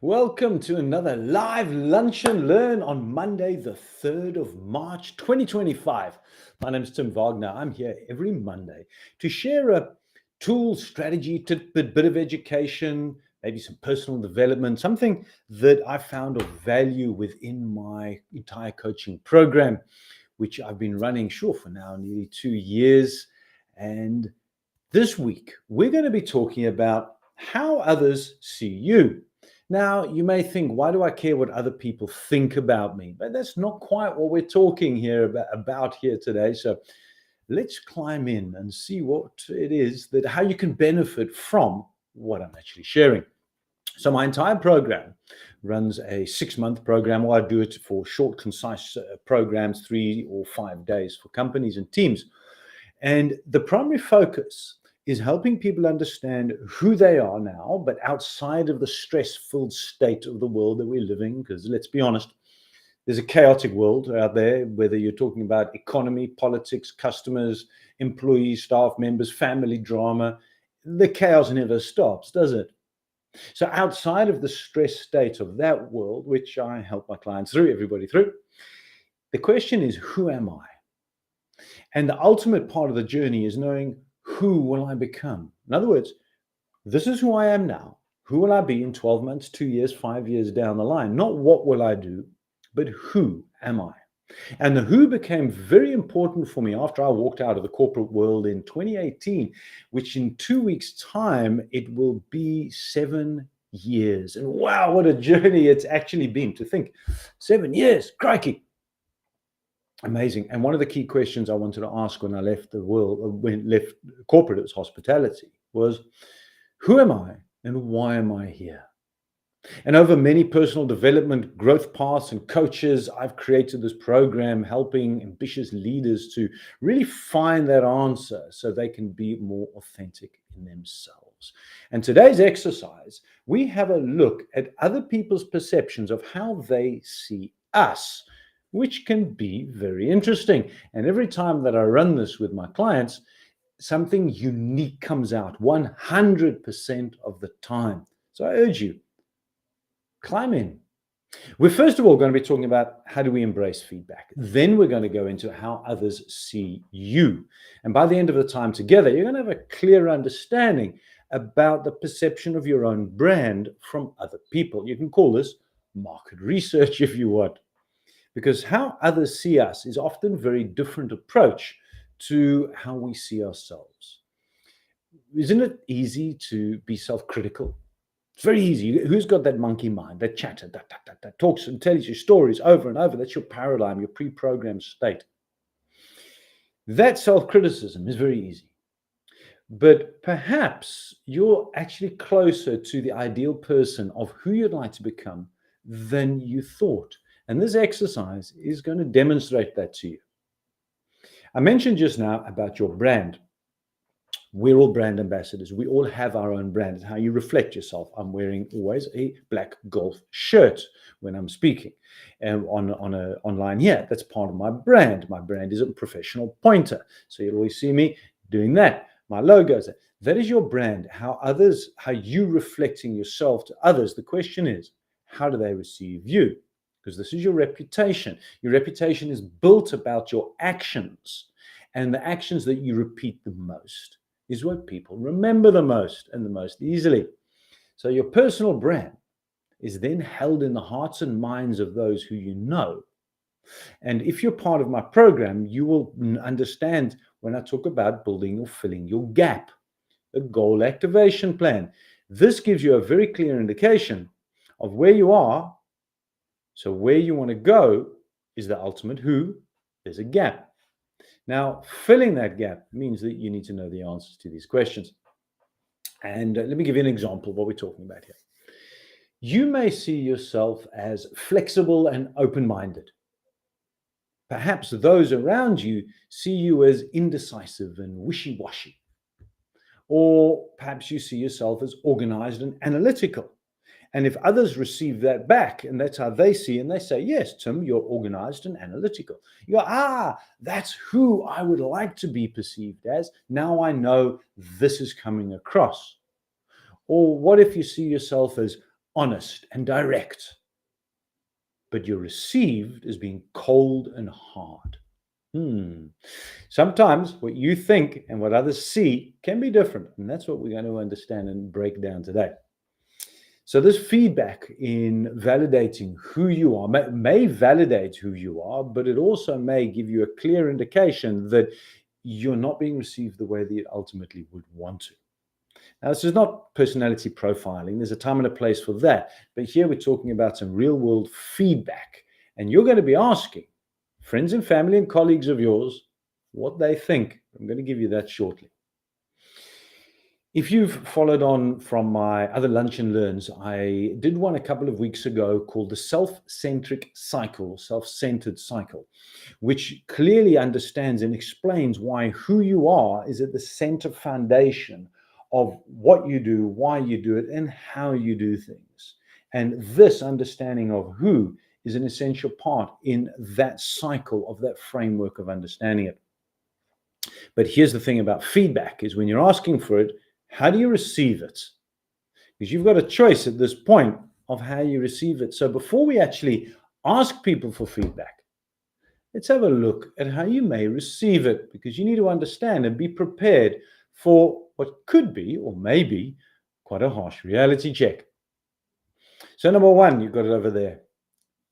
Welcome to another live Lunch and Learn on Monday, the 3rd of March, 2025. My name is Tim Wagner. I'm here every Monday to share a tool, strategy, bit of education, maybe some personal development, something that I found of value within my entire coaching program, which I've been running, for now nearly 2 years. And this week, we're going to be talking about how others see you. Now, you may think, why do I care what other people think about me? But that's not quite what we're talking about here today. So let's climb in and see what it is how you can benefit from what I'm actually sharing. So my entire program runs a 6-month program, or I do it for short, concise programs, 3 or 5 days for companies and teams. And the primary focus is helping people understand who they are now, but outside of the stress-filled state of the world that we're living, because let's be honest, there's a chaotic world out there, whether you're talking about economy, politics, customers, employees, staff members, family drama. The chaos never stops, does it? So outside of the stress state of that world, which I help my clients through, everybody through, the question is, who am I? And the ultimate part of the journey is knowing, who will I become? In other words, this is who I am now. Who will I be in 12 months, 2 years, 5 years down the line? Not what will I do, but who am I? And the who became very important for me after I walked out of the corporate world in 2018, which in 2 weeks' time, it will be 7 years. And wow, what a journey it's actually been. To think, 7 years, crikey. Amazing. And one of the key questions I wanted to ask when I left the world, when left corporate, it was hospitality, was who am I and why am I here? And over many personal development growth paths and coaches, I've created this program helping ambitious leaders to really find that answer so they can be more authentic in themselves. And today's exercise, we have a look at other people's perceptions of how they see us, which can be very interesting. And every time that I run this with my clients, something unique comes out 100% of the time. So I urge you, climb in. We're first of all going to be talking about how do we embrace feedback. Then we're going to go into how others see you. And by the end of the time together, you're going to have a clear understanding about the perception of your own brand from other people. You can call this market research if you want. Because how others see us is often a very different approach to how we see ourselves. Isn't it easy to be self-critical? It's very easy. Who's got that monkey mind, that chatter, that talks and tells you stories over and over? That's your paradigm, your pre-programmed state. That self-criticism is very easy. But perhaps you're actually closer to the ideal person of who you'd like to become than you thought. And this exercise is going to demonstrate that to you. I mentioned just now about your brand. We're all brand ambassadors. We all have our own brand. It's how you reflect yourself. I'm wearing always a black golf shirt when I'm speaking and online here. That's part of my brand. My brand is a professional pointer. So you'll always see me doing that. My logos. That is your brand. How you reflecting yourself to others. The question is, how do they receive you? Because this is your reputation. Your reputation is built about your actions, and the actions that you repeat the most is what people remember the most and the most easily. So your personal brand is then held in the hearts and minds of those who you know. And if you're part of my program, you will understand when I talk about building or filling your gap, a goal activation plan. This gives you a very clear indication of where you are. So where you want to go is the ultimate who. There's a gap. Now, filling that gap means that you need to know the answers to these questions. And let me give you an example of what we're talking about here. You may see yourself as flexible and open-minded. Perhaps those around you see you as indecisive and wishy-washy. Or perhaps you see yourself as organized and analytical. And if others receive that back, and that's how they see, and they say, yes, Tim, you're organized and analytical. You go, that's who I would like to be perceived as. Now I know this is coming across. Or what if you see yourself as honest, and direct, but you're received as being cold and hard. Sometimes what you think and what others see can be different, and that's what we're going to understand and break down today. So this feedback in validating who you are may validate who you are, but it also may give you a clear indication that you're not being received the way that you ultimately would want to. Now, this is not personality profiling. There's a time and a place for that. But here we're talking about some real world feedback. And you're going to be asking friends and family and colleagues of yours what they think. I'm going to give you that shortly. If you've followed on from my other Lunch and Learns, I did one a couple of weeks ago called the self-centric cycle, self-centered cycle, which clearly understands and explains why who you are is at the center foundation of what you do, why you do it, and how you do things. And this understanding of who is an essential part in that cycle of that framework of understanding it. But here's the thing about feedback is when you're asking for it, how do you receive it? Because you've got a choice at this point of how you receive it. So before we actually ask people for feedback, let's have a look at how you may receive it, because you need to understand and be prepared for what could be or may be quite a harsh reality check. So number one, you've got it over there.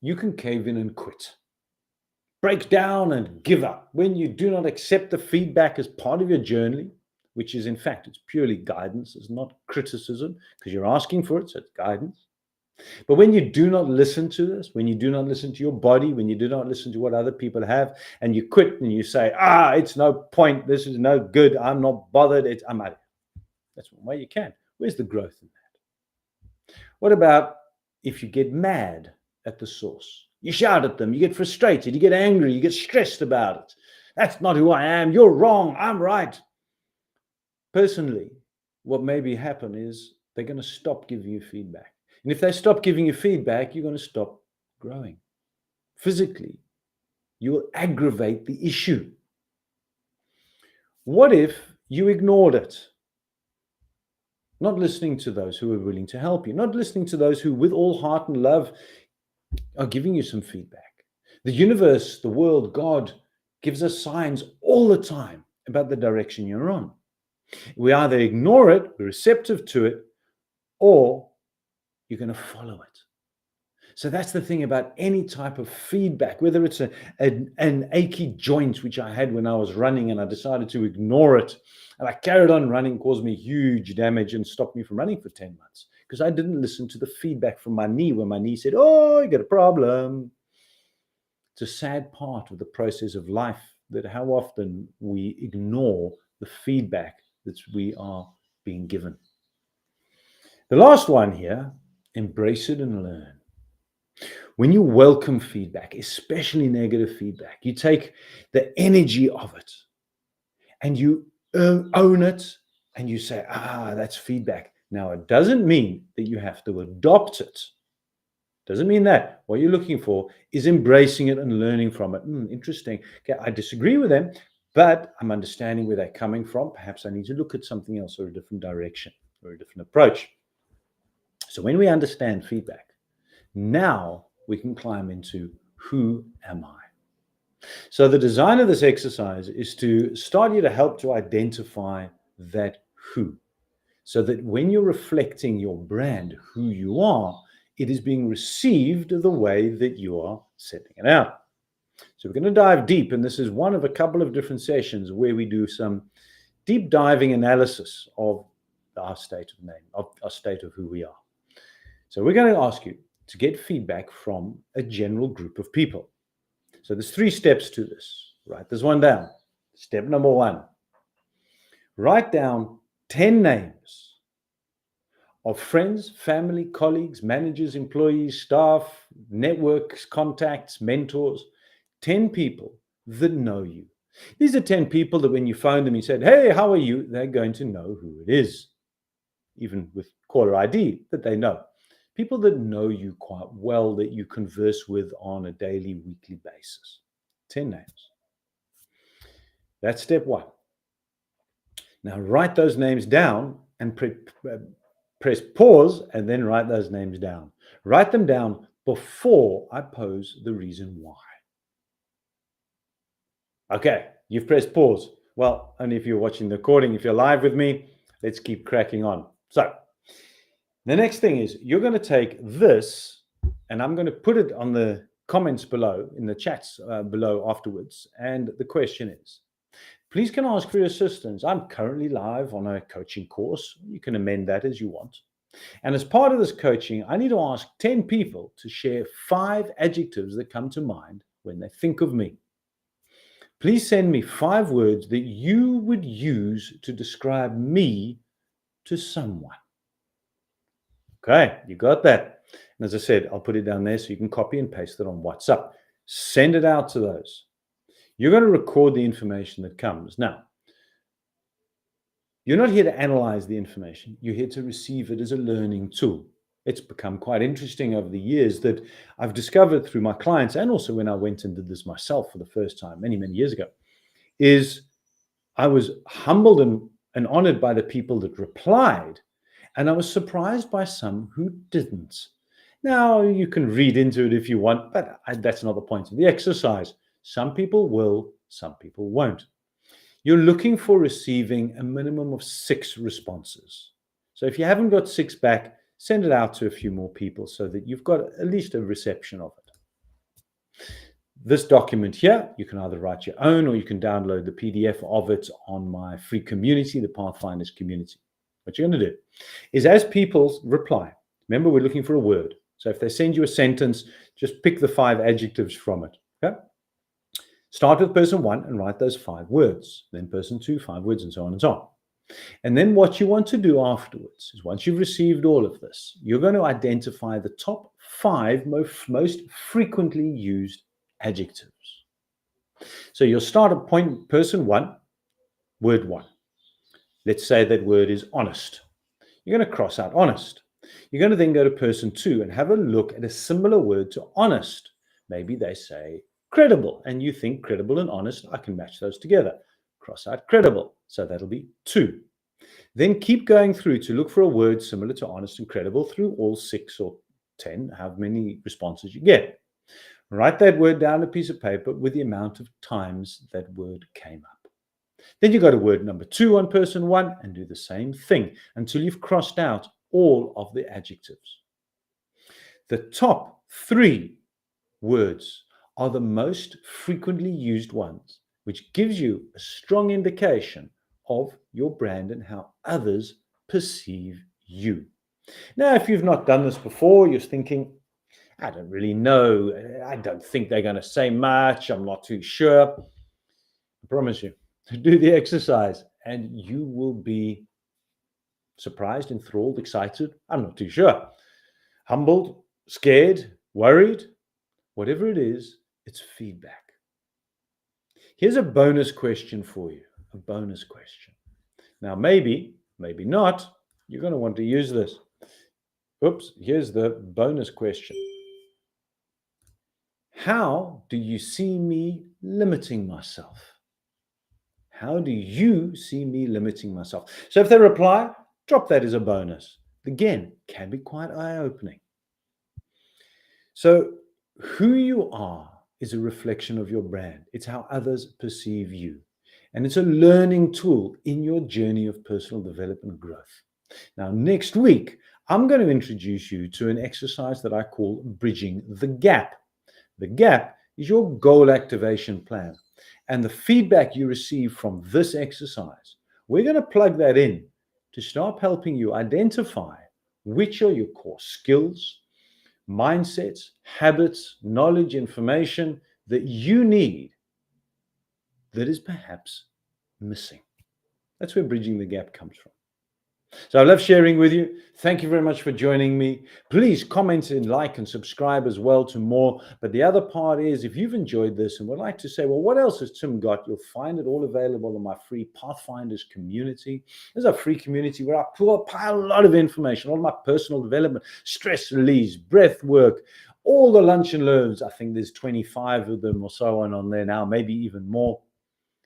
You can cave in and quit. Break down and give up when you do not accept the feedback as part of your journey, which is in fact, it's purely guidance. It's not criticism because you're asking for it, so it's guidance. But when you do not listen to this, when you do not listen to your body, when you do not listen to what other people have, and you quit and you say, it's no point, this is no good, I'm not bothered, I'm out. That's one way you can. Where's the growth in that? What about if you get mad at the source? You shout at them, you get frustrated, you get angry, you get stressed about it. That's not who I am, you're wrong, I'm right. Personally, what maybe happen is they're going to stop giving you feedback. And if they stop giving you feedback, you're going to stop growing. Physically, you will aggravate the issue. What if you ignored it? Not listening to those who are willing to help you, not listening to those who with all heart and love are giving you some feedback. The universe, the world, God gives us signs all the time about the direction you're on. We either ignore it, we're receptive to it, or you're going to follow it. So that's the thing about any type of feedback, whether it's an achy joint, which I had when I was running and I decided to ignore it. And I carried on running, caused me huge damage and stopped me from running for 10 months because I didn't listen to the feedback from my knee when my knee said, you got a problem. It's a sad part of the process of life that how often we ignore the feedback that we are being given. The last one here, embrace it and learn. When you welcome feedback, especially negative feedback, you take the energy of it and you own it and you say, that's feedback. Now, it doesn't mean that you have to adopt it. Doesn't mean that. What you're looking for is embracing it and learning from it. Interesting. Okay, I disagree with them, but I'm understanding where they're coming from. Perhaps I need to look at something else or a different direction or a different approach. So when we understand feedback, now we can climb into who am I? So the design of this exercise is to start you to help to identify that who, so that when you're reflecting your brand, who you are, it is being received the way that you are setting it out. So we're going to dive deep, and this is one of a couple of different sessions where we do some deep diving analysis of our state of name, of our state of who we are. So we're going to ask you to get feedback from a general group of people. So there's 3 steps to this. Write this one down. Step number 1, write down 10 names of friends, family, colleagues, managers, employees, staff, networks, contacts, mentors, 10 people that know you. These are 10 people that when you phone them, you said, hey, how are you? They're going to know who it is, even with caller ID that they know. People that know you quite well, that you converse with on a daily, weekly basis. 10 names. That's step 1. Now write those names down and press pause and then write those names down. Write them down before I pose the reason why. Okay, you've pressed pause. Well, only if you're watching the recording. If you're live with me, let's keep cracking on. So the next thing is you're going to take this, and I'm going to put it on the comments below, in the chats below afterwards. And the question is, please can I ask for your assistance? I'm currently live on a coaching course. You can amend that as you want. And as part of this coaching, I need to ask 10 people to share 5 adjectives that come to mind when they think of me. Please send me 5 words that you would use to describe me to someone. Okay, you got that. And as I said, I'll put it down there so you can copy and paste it on WhatsApp. Send it out to those. You're going to record the information that comes. Now, you're not here to analyze the information. You're here to receive it as a learning tool. It's become quite interesting over the years that I've discovered through my clients, and also when I went and did this myself for the first time many, many years ago, is I was humbled and honored by the people that replied, and I was surprised by some who didn't. Now, you can read into it if you want, but that's not the point of the exercise. Some people will, some people won't. You're looking for receiving a minimum of 6 responses. So if you haven't got 6 back, send it out to a few more people so that you've got at least a reception of it. This document here, you can either write your own or you can download the PDF of it on my free community, the Pathfinders community. What you're going to do is, as people reply, remember we're looking for a word. So if they send you a sentence, just pick the 5 adjectives from it. Okay? Start with person 1 and write those 5 words. Then person 2, 5 words, and so on and so on. And then what you want to do afterwards is, once you've received all of this, you're going to identify the top 5 most frequently used adjectives. So you'll start at point person 1, word 1. Let's say that word is honest. You're going to cross out honest. You're going to then go to person 2 and have a look at a similar word to honest. Maybe they say credible, and you think credible and honest, I can match those together. Cross out credible. So that'll be 2. Then keep going through to look for a word similar to honest and credible through all 6 or 10, how many responses you get. Write that word down on a piece of paper with the amount of times that word came up. Then you go to word number 2 on person 1 and do the same thing until you've crossed out all of the adjectives. The top 3 words are the most frequently used ones, which gives you a strong indication of your brand and how others perceive you. Now, if you've not done this before, you're thinking, I don't really know. I don't think they're going to say much. I'm not too sure. I promise you, do the exercise and you will be surprised, enthralled, excited. I'm not too sure. Humbled, scared, worried, whatever it is, it's feedback. Here's a bonus question for you, a bonus question. Now, maybe not, you're going to want to use this. Oops, here's the bonus question. How do you see me limiting myself? How do you see me limiting myself? So if they reply, drop that as a bonus. Again, can be quite eye-opening. So who you are is a reflection of your brand. It's how others perceive you. And it's a learning tool in your journey of personal development and growth. Now, next week, I'm going to introduce you to an exercise that I call bridging the gap. The gap is your goal activation plan. And the feedback you receive from this exercise, we're going to plug that in to start helping you identify which are your core skills, mindsets, habits, knowledge, information that you need that is perhaps missing. That's where bridging the gap comes from. So I love sharing with you. Thank you very much for joining me. Please comment and like and subscribe as well to more. But the other part is, if you've enjoyed this and would like to say, well, what else has Tim got? You'll find it all available in my free Pathfinders community. There's a free community where I pile a lot of information, all my personal development, stress release, breath work, all the lunch and learns. I think there's 25 of them or so on there now, maybe even more.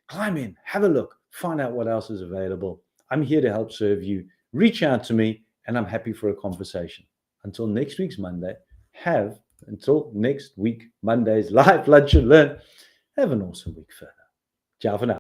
Climb in, have a look, find out what else is available. I'm here to help serve you. Reach out to me and I'm happy for a conversation. Until next week's Monday, until next week, Monday's live lunch and learn. Have an awesome week further. Ciao for now.